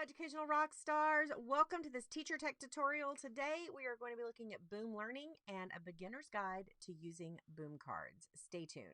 educational rock stars. Welcome to this teacher tech tutorial. Today we are going to be looking at Boom Learning and a beginner's guide to using Boom cards. Stay tuned.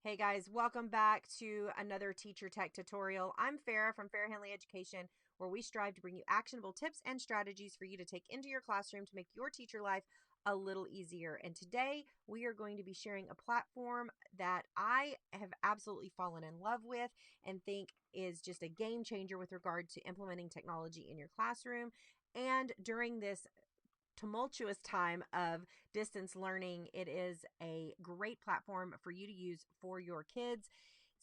Hey guys, welcome back to another teacher tech tutorial. I'm Farah from Farah Henley Education, where we strive to bring you actionable tips and strategies for you to take into your classroom to make your teacher life a little easier. And today we are going to be sharing a platform that I have absolutely fallen in love with and think is just a game changer with regard to implementing technology in your classroom. And during this tumultuous time of distance learning, it is a great platform for you to use for your kids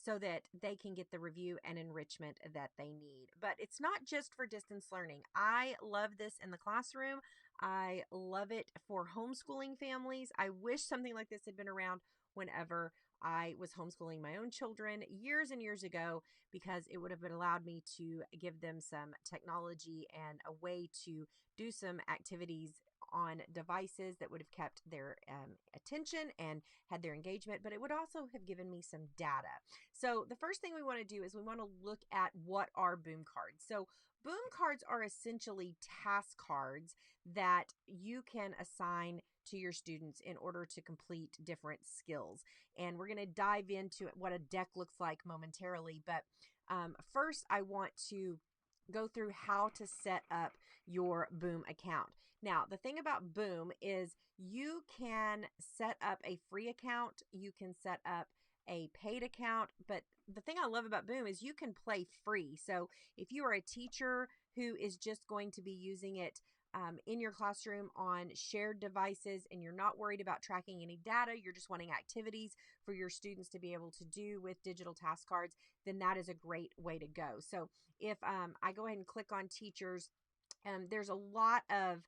so that they can get the review and enrichment that they need. But it's not just for distance learning. I love this in the classroom. I love it for homeschooling families. I wish something like this had been around whenever I was homeschooling my own children years and years ago, because it would have allowed me to give them some technology and a way to do some activities on devices that would have kept their attention and had their engagement, but it would also have given me some data. So the first thing we want to do is we want to look at what are Boom cards. So Boom cards are essentially task cards that you can assign to your students in order to complete different skills. And we're going to dive into what a deck looks like momentarily. But first, I want to go through how to set up your Boom account. Now, the thing about Boom is you can set up a free account, you can set up a paid account, but the thing I love about Boom is you can play free. So if you are a teacher who is just going to be using it in your classroom on shared devices and you're not worried about tracking any data, you're just wanting activities for your students to be able to do with digital task cards, then that is a great way to go. So if I go ahead and click on teachers, there's a lot of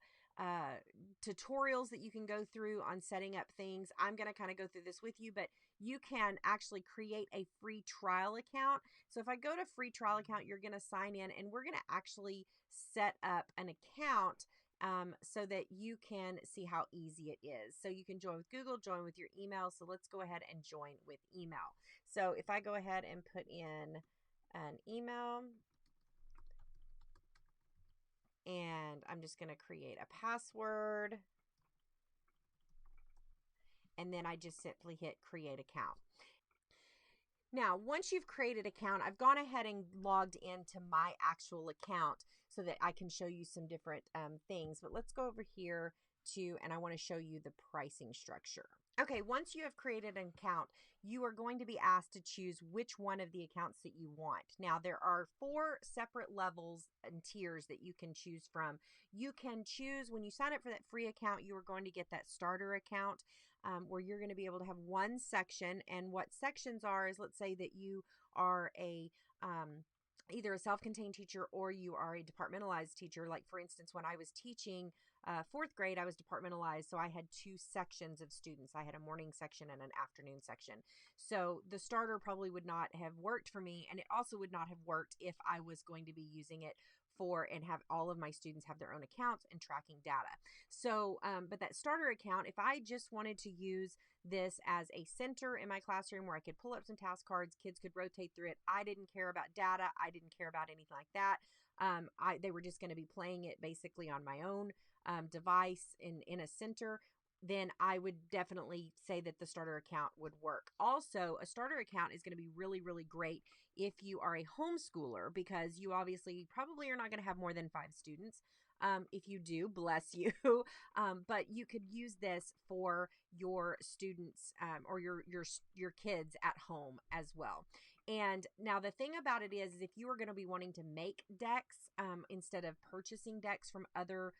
tutorials that you can go through on setting up things. I'm going to kind of go through this with you, but you can actually create a free trial account. So if I go to free trial account, you're going to sign in and we're going to actually set up an account so that you can see how easy it is. So you can join with Google, join with your email. So let's go ahead and join with email. So if I go ahead and put in an email, and I'm just going to create a password, and then I just simply hit create account. Now, once you've created an account, I've gone ahead and logged into my actual account so that I can show you some different things. But let's go over here and I want to show you the pricing structure. Okay, once you have created an account, you are going to be asked to choose which one of the accounts that you want. Now, there are 4 separate levels and tiers that you can choose from. You can choose, when you sign up for that free account, you are going to get that starter account where you're going to be able to have one section. And what sections are is, let's say that you are either a self-contained teacher or you are a departmentalized teacher. Like, for instance, when I was teaching 4th grade, I was departmentalized, so I had 2 sections of students. I had a morning section and an afternoon section. So the starter probably would not have worked for me, and it also would not have worked if I was going to be using it and have all of my students have their own accounts and tracking data. So, but that starter account, if I just wanted to use this as a center in my classroom where I could pull up some task cards, kids could rotate through it. I didn't care about data. I didn't care about anything like that. They were just going to be playing it basically on my own device in a center. Then I would definitely say that the starter account would work. Also, a starter account is going to be really, really great if you are a homeschooler, because you obviously probably are not going to have more than 5 students. If you do, bless you. But you could use this for your students or your kids at home as well. And now the thing about it is if you are going to be wanting to make decks instead of purchasing decks from other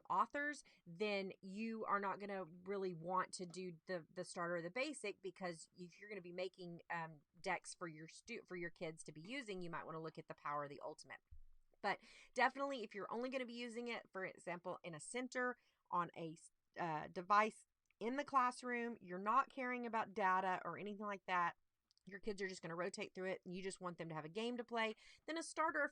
authors, then you are not going to really want to do the starter or the basic, because if you're going to be making decks for your kids to be using, you might want to look at the power of the ultimate. But definitely, if you're only going to be using it, for example, in a center on a device in the classroom, you're not caring about data or anything like that, your kids are just going to rotate through it and you just want them to have a game to play, then a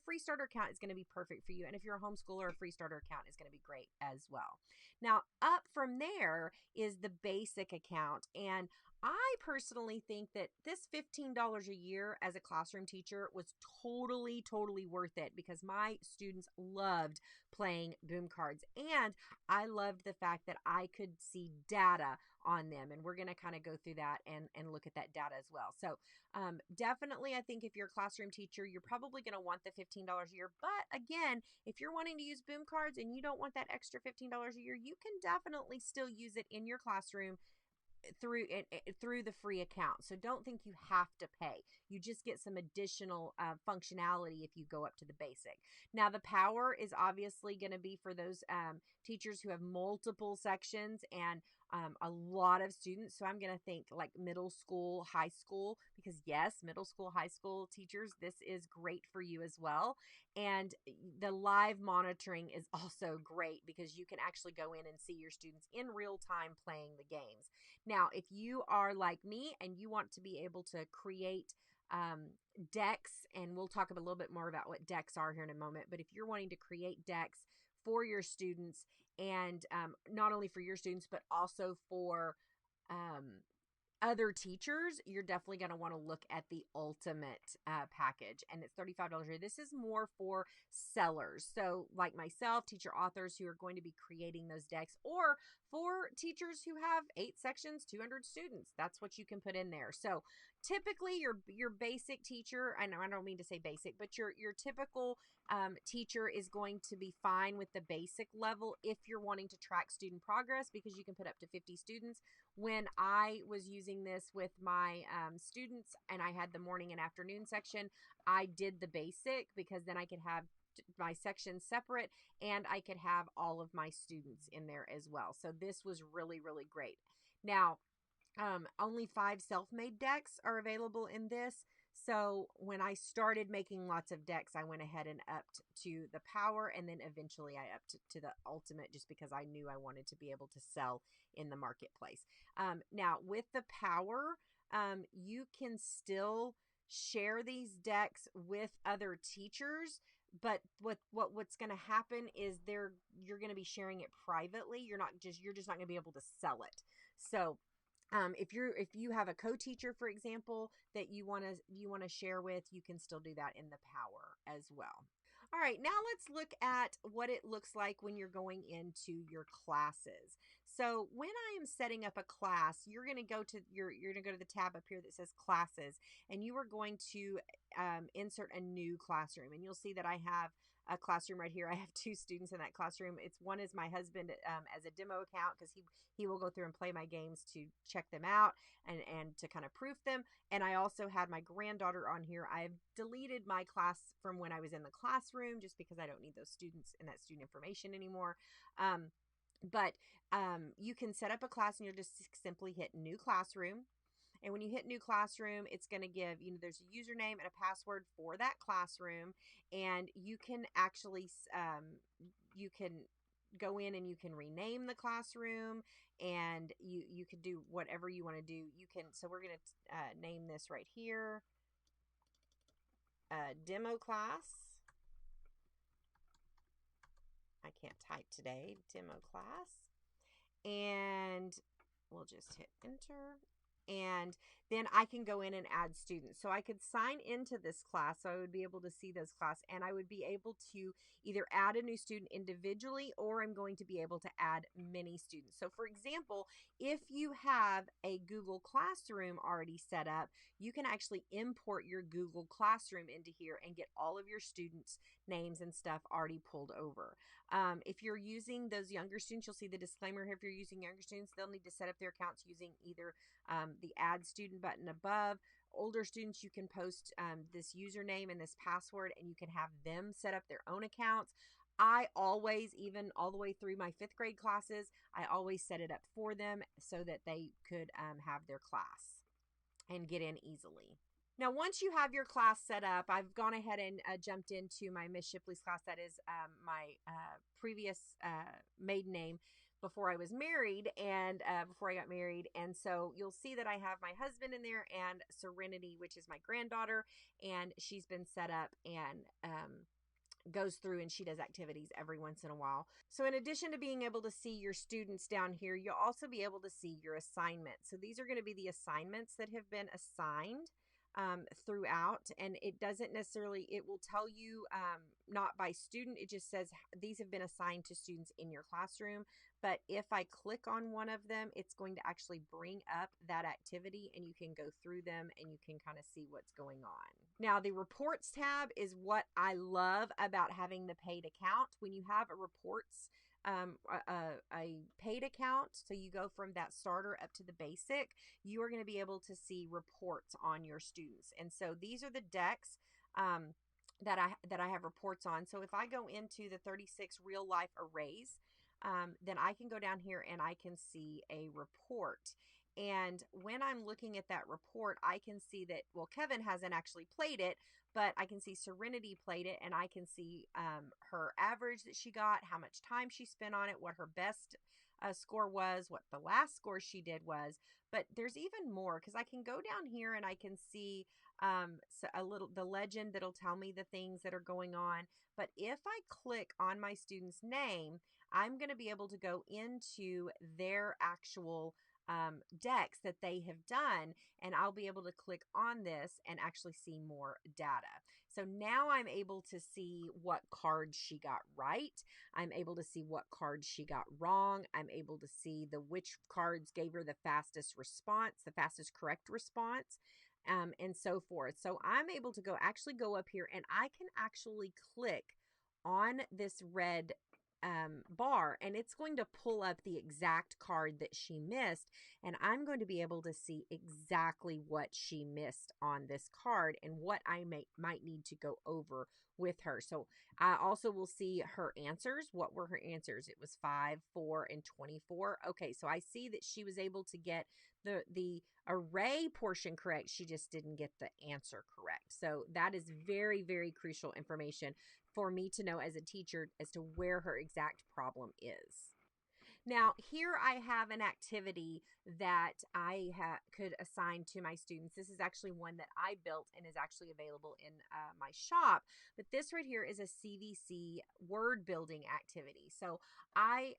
free starter account is going to be perfect for you. And if you're a homeschooler, a free starter account is going to be great as well. Now, up from there is the basic account. And I personally think that this $15 a year as a classroom teacher was totally, totally worth it because my students loved playing boom cards. And I loved the fact that I could see data on them. And we're going to kind of go through that and look at that data as well. So definitely, I think if you're a classroom teacher, you're probably going to want the $15 a year. But again, if you're wanting to use boom cards and you don't want that extra $15 a year, you can definitely still use it in your classroom through the free account. So don't think you have to pay. You just get some additional functionality if you go up to the basic. Now the power is obviously going to be for those teachers who have multiple sections and a lot of students. So I'm going to think like middle school, high school, because yes, middle school, high school teachers, this is great for you as well. And the live monitoring is also great because you can actually go in and see your students in real time playing the games. Now, if you are like me and you want to be able to create decks, and we'll talk a little bit more about what decks are here in a moment, but if you're wanting to create decks for your students and not only for your students, but also for other teachers, you're definitely going to want to look at the ultimate package, and it's $35 a year. This is more for sellers. So like myself, teacher authors who are going to be creating those decks, or for teachers who have 8 sections, 200 students. That's what you can put in there. So typically your basic teacher, I know I don't mean to say basic, but your typical teacher is going to be fine with the basic level if you're wanting to track student progress, because you can put up to 50 students. When I was using this with my students and I had the morning and afternoon section, I did the basic because then I could have my sections separate and I could have all of my students in there as well. So this was really, really great. Now, only 5 self-made decks are available in this. So when I started making lots of decks, I went ahead and upped to the power, and then eventually I upped to the ultimate just because I knew I wanted to be able to sell in the marketplace. Now with the power, you can still share these decks with other teachers, but what's going to happen is you're going to be sharing it privately. You're just not going to be able to sell it. So if you have a co-teacher, for example, that you want to share with, you can still do that in the power as well. All right, now let's look at what it looks like when you're going into your classes. So when I am setting up a class, you're going to go to the tab up here that says classes, and you are going to insert a new classroom, and you'll see that I have a classroom right here. I have 2 students in that classroom. One is my husband as a demo account, because he will go through and play my games to check them out and to kind of proof them. And I also had my granddaughter on here. I've deleted my class from when I was in the classroom just because I don't need those students and that student information anymore. But you can set up a class and you'll just simply hit new classroom. And when you hit new classroom, it's going to give, there's a username and a password for that classroom. And you can actually, you can go in and you can rename the classroom, and you can do whatever you want to do. So we're going to name this right here, demo class. I can't type today, demo class. And we'll just hit enter. And then I can go in and add students. So I could sign into this class, so I would be able to see those class, and I would be able to either add a new student individually, or I'm going to be able to add many students. So for example, if you have a Google Classroom already set up, you can actually import your Google Classroom into here and get all of your students' names and stuff already pulled over. If you're using those younger students, you'll see the disclaimer here. If you're using younger students, they'll need to set up their accounts using either the add student button above. Older students, you can post this username and this password, and you can have them set up their own accounts. I always, even all the way through my 5th grade classes, I always set it up for them so that they could have their class and get in easily. Now, once you have your class set up, I've gone ahead and jumped into my Miss Shipley's class. That is my previous maiden name before I was married, and before I got married. And so you'll see that I have my husband in there and Serenity, which is my granddaughter, and she's been set up. And goes through and she does activities every once in a while. So in addition to being able to see your students down here, you'll also be able to see your assignments. So these are going to be the assignments that have been assigned throughout, and it doesn't necessarily, it will tell you not by student, it just says these have been assigned to students in your classroom. But if I click on one of them, it's going to actually bring up that activity and you can go through them and you can kind of see what's going on. Now, the reports tab is what I love about having the paid account. When you have a reports a paid account, so you go from that starter up to the basic, you are going to be able to see reports on your students. And so these are the decks that I have reports on. So if I go into the 36 real life arrays, then I can go down here and I can see a report. And when I'm looking at that report, I can see that, well, Kevin hasn't actually played it, but I can see Serenity played it, and I can see her average that she got, how much time she spent on it, what her best score was, what the last score she did was. But there's even more, because I can go down here and I can see the legend that'll tell me the things that are going on. But if I click on my student's name, I'm going to be able to go into their actual decks that they have done, and I'll be able to click on this and actually see more data. So now I'm able to see what cards she got right. I'm able to see what cards she got wrong. I'm able to see which cards gave her the fastest response, the fastest correct response, and so forth. So I'm able to go up here and I can actually click on this red bar, and it's going to pull up the exact card that she missed, and I'm going to be able to see exactly what she missed on this card and what I might need to go over with her. So I also will see her answers. What were her answers? It was 5, 4, and 24. Okay, so I see that she was able to get the array portion correct. She just didn't get the answer correct. So that is very, very crucial information for me to know as a teacher as to where her exact problem is. Now, here I have an activity that I could assign to my students. This is actually one that I built and is actually available in my shop. But this right here is a CVC word building activity. So I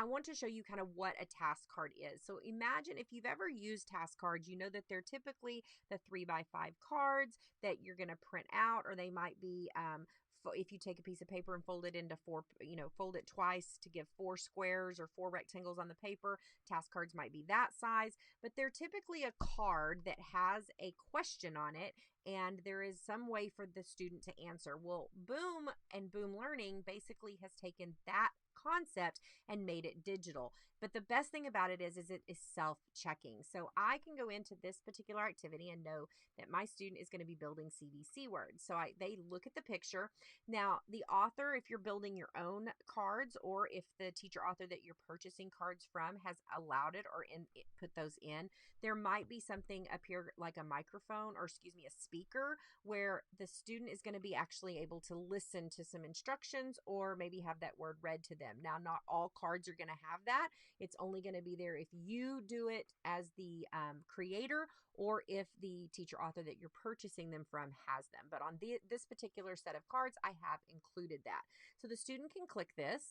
want to show you kind of what a task card is. So imagine if you've ever used task cards, you know that they're typically the 3x5 cards that you're going to print out, or they might be if you take a piece of paper and fold it into four, fold it twice to give 4 squares or 4 rectangles on the paper. Task cards might be that size, but they're typically a card that has a question on it, and there is some way for the student to answer. Well, Boom and Boom Learning basically has taken that concept and made it digital. But the best thing about it is it is self-checking. So I can go into this particular activity and know that my student is going to be building CVC words. So they look at the picture. Now, the author, if you're building your own cards, or if the teacher author that you're purchasing cards from has allowed it or put those in, there might be something up here like a microphone, or a speaker, where the student is going to be actually able to listen to some instructions or maybe have that word read to them. Now, not all cards are going to have that. It's only going to be there if you do it as the creator, or if the teacher author that you're purchasing them from has them. But on this particular set of cards, I have included that. So the student can click this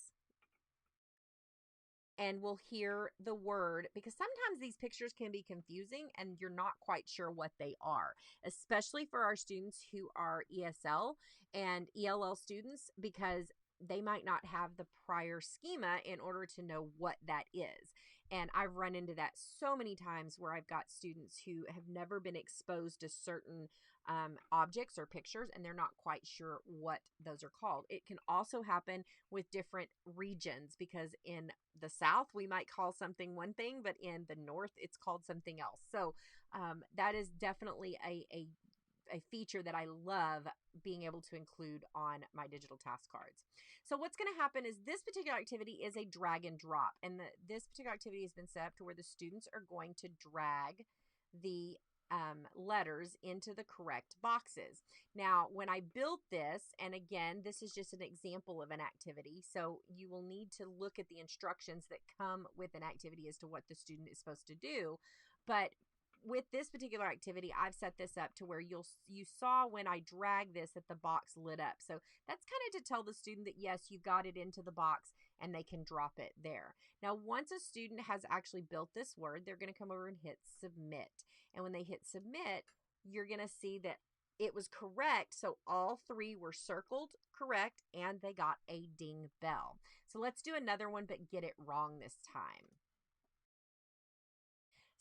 and we'll hear the word, because sometimes these pictures can be confusing and you're not quite sure what they are, especially for our students who are ESL and ELL students, because they might not have the prior schema in order to know what that is. And I've run into that so many times where I've got students who have never been exposed to certain objects or pictures, and they're not quite sure what those are called. It can also happen with different regions, because in the South, we might call something one thing, but in the North, it's called something else. So that is definitely a feature that I love being able to include on my digital task cards. So what's going to happen is this particular activity is a drag and drop, and this particular activity has been set up to where the students are going to drag the letters into the correct boxes. Now, when I built this, and again, this is just an example of an activity, so you will need to look at the instructions that come with an activity as to what the student is supposed to do. But with this particular activity, I've set this up to where you saw when I drag this that the box lit up. So that's kind of to tell the student that yes, you got it into the box and they can drop it there. Now, once a student has actually built this word, they're going to come over and hit submit. And when they hit submit, you're going to see that it was correct. So all 3 were circled correct and they got a ding bell. So let's do another one, but get it wrong this time.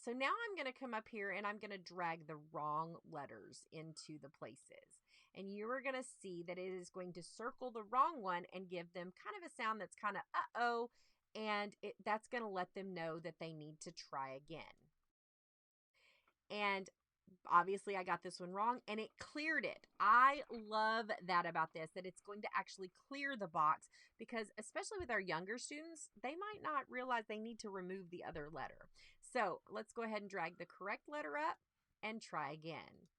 So now I'm going to come up here and I'm going to drag the wrong letters into the places. And you are going to see that it is going to circle the wrong one and give them kind of a sound that's kind of uh-oh. And that's going to let them know that they need to try again. And obviously I got this one wrong and it cleared it. I love that about this, that it's going to actually clear the box, because especially with our younger students, they might not realize they need to remove the other letter. So let's go ahead and drag the correct letter up and try again.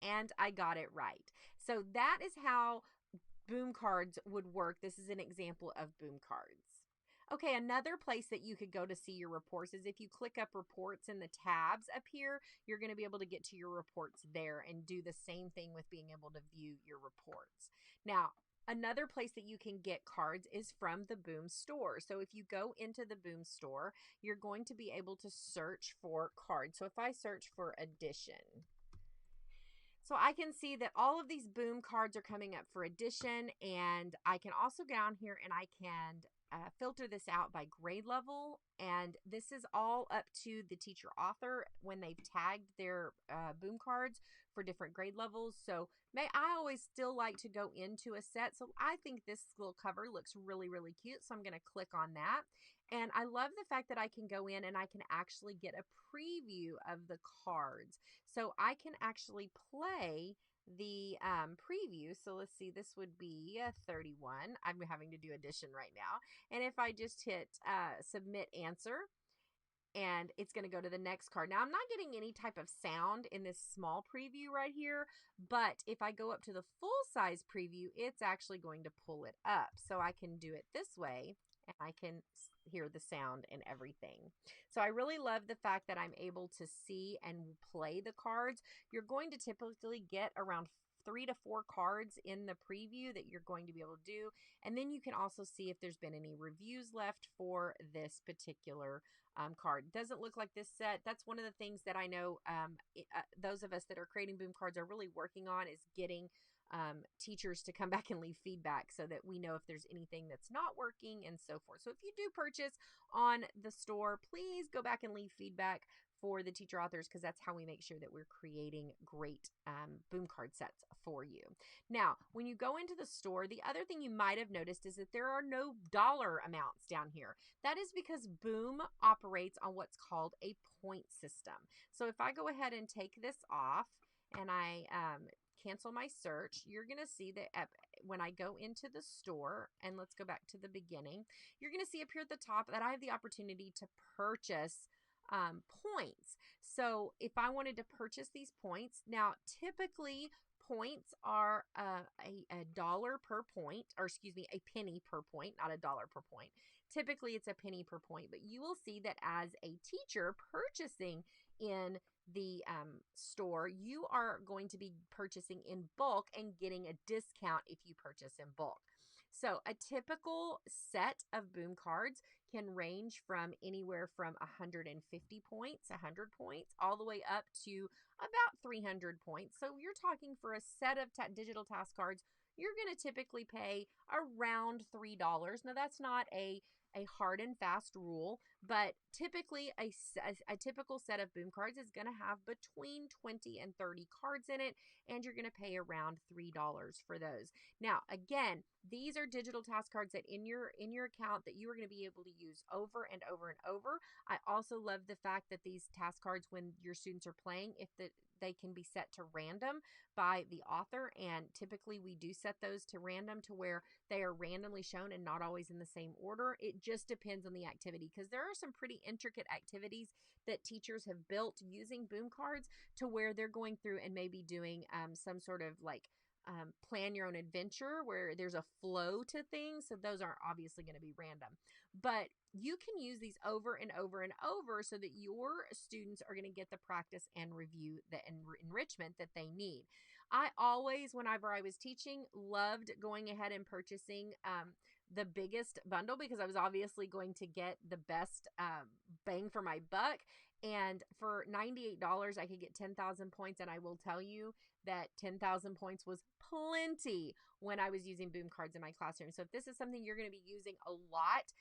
And I got it right. So that is how boom cards would work. This is an example of boom cards. Okay, another place that you could go to see your reports is if you click up reports in the tabs up here, you're going to be able to get to your reports there and do the same thing with being able to view your reports. Now, another place that you can get cards is from the Boom store. So if you go into the Boom store, you're going to be able to search for cards. So if I search for addition, so I can see that all of these Boom cards are coming up for addition, and I can also go down here and I can filter this out by grade level, and this is all up to the teacher author when they've tagged their Boom cards for different grade levels. So I always still like to go into a set. So I think this little cover looks really, really cute. So I'm going to click on that. And I love the fact that I can go in and I can actually get a preview of the cards. So I can actually play the preview. So let's see, this would be 31. I'm having to do addition right now. And if I just hit submit answer, and it's going to go to the next card. Now, I'm not getting any type of sound in this small preview right here, but if I go up to the full size preview, it's actually going to pull it up. So I can do it this way and I can hear the sound and everything. So I really love the fact that I'm able to see and play the cards. You're going to typically get around 3 to 4 cards in the preview that you're going to be able to do. And then you can also see if there's been any reviews left for this particular card. Doesn't look like this set. That's one of the things that I know those of us that are creating Boom cards are really working on, is getting teachers to come back and leave feedback so that we know if there's anything that's not working and so forth. So if you do purchase on the store, please go back and leave feedback for the teacher authors, because that's how we make sure that we're creating great Boom card sets for you. Now, when you go into the store, the other thing you might have noticed is that there are no dollar amounts down here. That is because Boom operates on what's called a point system. So if I go ahead and take this off and I cancel my search, you're going to see that when I go into the store, and let's go back to the beginning, you're going to see up here at the top that I have the opportunity to purchase points. So if I wanted to purchase these points, now typically points are a dollar per point, or excuse me, a penny per point, not a dollar per point. Typically it's a penny per point, but you will see that as a teacher purchasing in the store, you are going to be purchasing in bulk and getting a discount if you purchase in bulk. So a typical set of Boom cards can range from anywhere from 150 points, 100 points, all the way up to about 300 points. So you're talking for a set of digital task cards, you're going to typically pay around $3. Now, that's not a hard and fast rule, but typically a typical set of Boom cards is going to have between 20 and 30 cards in it, and you're going to pay around $3 for those. Now, again, these are digital task cards that in your account that you are going to be able to use over and over and over. I also love the fact that these task cards, when your students are playing, they can be set to random by the author, and typically we do set those to random to where they are randomly shown and not always in the same order. It just depends on the activity, because there are some pretty intricate activities that teachers have built using Boom cards to where they're going through and maybe doing some sort of like plan your own adventure where there's a flow to things. So those aren't obviously going to be random, but you can use these over and over and over so that your students are going to get the practice and review the enrichment that they need. I always, whenever I was teaching, loved going ahead and purchasing the biggest bundle because I was obviously going to get the best bang for my buck. And for $98, I could get 10,000 points. And I will tell you that 10,000 points was plenty when I was using boom cards in my classroom. So if this is something you're going to be using a lot,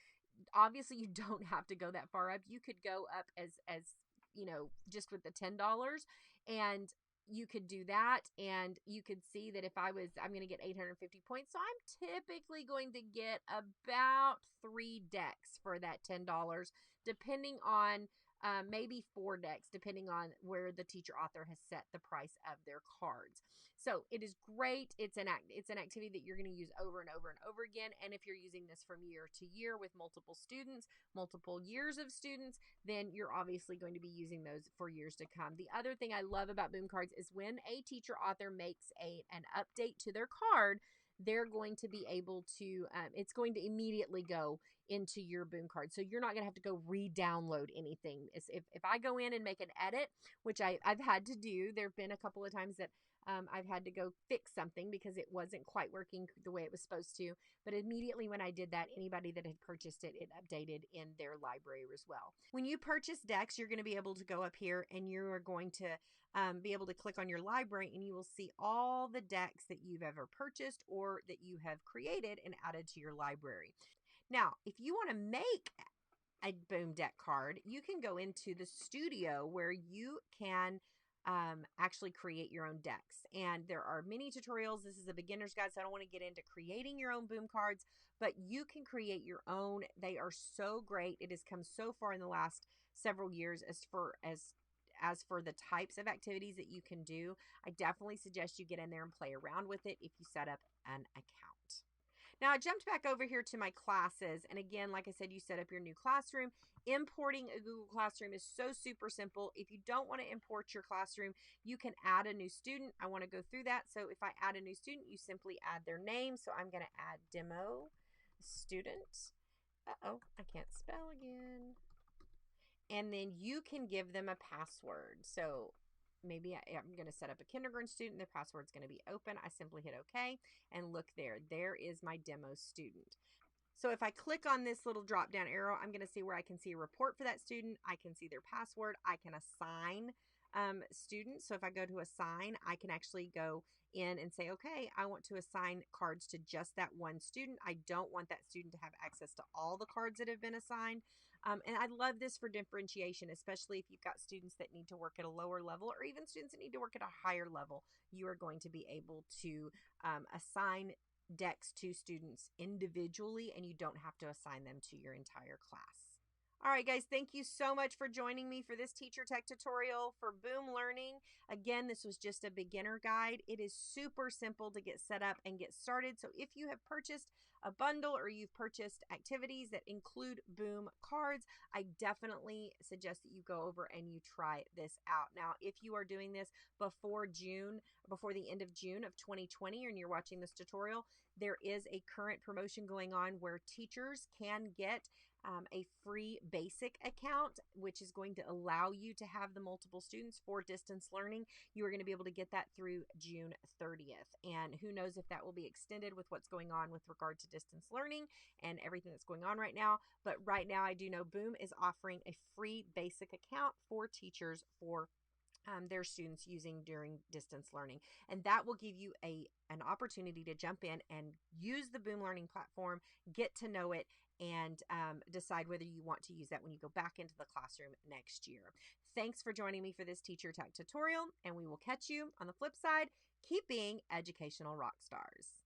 obviously you don't have to go that far up. You could go up as just with the $10, and you could do that, and you could see that if I'm going to get 850 points, so I'm typically going to get about 3 decks for that $10, depending on maybe 4 decks, depending on where the teacher author has set the price of their cards. So it is great. It's an activity that you're going to use over and over and over again. And if you're using this from year to year with multiple students, multiple years of students, then you're obviously going to be using those for years to come. The other thing I love about boom cards is when a teacher author makes an update to their card, they're going to be able to, it's going to immediately go into your boom card. So you're not going to have to go re-download anything. If I go in and make an edit, which I've had to do, there have been a couple of times that I've had to go fix something because it wasn't quite working the way it was supposed to. But immediately when I did that, anybody that had purchased it, it updated in their library as well. When you purchase decks, you're going to be able to go up here and you are going to be able to click on your library, and you will see all the decks that you've ever purchased or that you have created and added to your library. Now, if you want to make a boom deck card, you can go into the studio where you can actually create your own decks. And there are many tutorials. This is a beginner's guide, so I don't want to get into creating your own boom cards, but you can create your own. They are so great. It has come so far in the last several years as for the types of activities that you can do. I definitely suggest you get in there and play around with it if you set up an account. Now, I jumped back over here to my classes. And again, like I said, you set up your new classroom. Importing a Google Classroom is so super simple. If you don't want to import your classroom, you can add a new student. I want to go through that. So if I add a new student, you simply add their name. So I'm going to add demo student. Uh-oh, I can't spell again. And then you can give them a password. So maybe I'm going to set up a kindergarten student. The password's going to be open. I simply hit OK, and look there. There is my demo student. So if I click on this little drop down arrow, I'm going to see where I can see a report for that student. I can see their password. I can assign students. So if I go to assign, I can actually go in and say, okay, I want to assign cards to just that one student. I don't want that student to have access to all the cards that have been assigned. And I love this for differentiation, especially if you've got students that need to work at a lower level or even students that need to work at a higher level. You are going to be able to assign decks to students individually, and you don't have to assign them to your entire class. All right, guys, thank you so much for joining me for this Teacher Tech tutorial for Boom Learning. Again, this was just a beginner guide. It is super simple to get set up and get started. So if you have purchased a bundle or you've purchased activities that include Boom cards, I definitely suggest that you go over and you try this out. Now, if you are doing this before the end of June of 2020, and you're watching this tutorial, there is a current promotion going on where teachers can get a free basic account, which is going to allow you to have the multiple students for distance learning. You are going to be able to get that through June 30th. And who knows if that will be extended with what's going on with regard to distance learning and everything that's going on right now. But right now, I do know Boom is offering a free basic account for teachers for their students using during distance learning. And that will give you an opportunity to jump in and use the Boom Learning platform, get to know it, and decide whether you want to use that when you go back into the classroom next year. Thanks for joining me for this Teacher Tech tutorial, and we will catch you on the flip side. Keep being educational rock stars.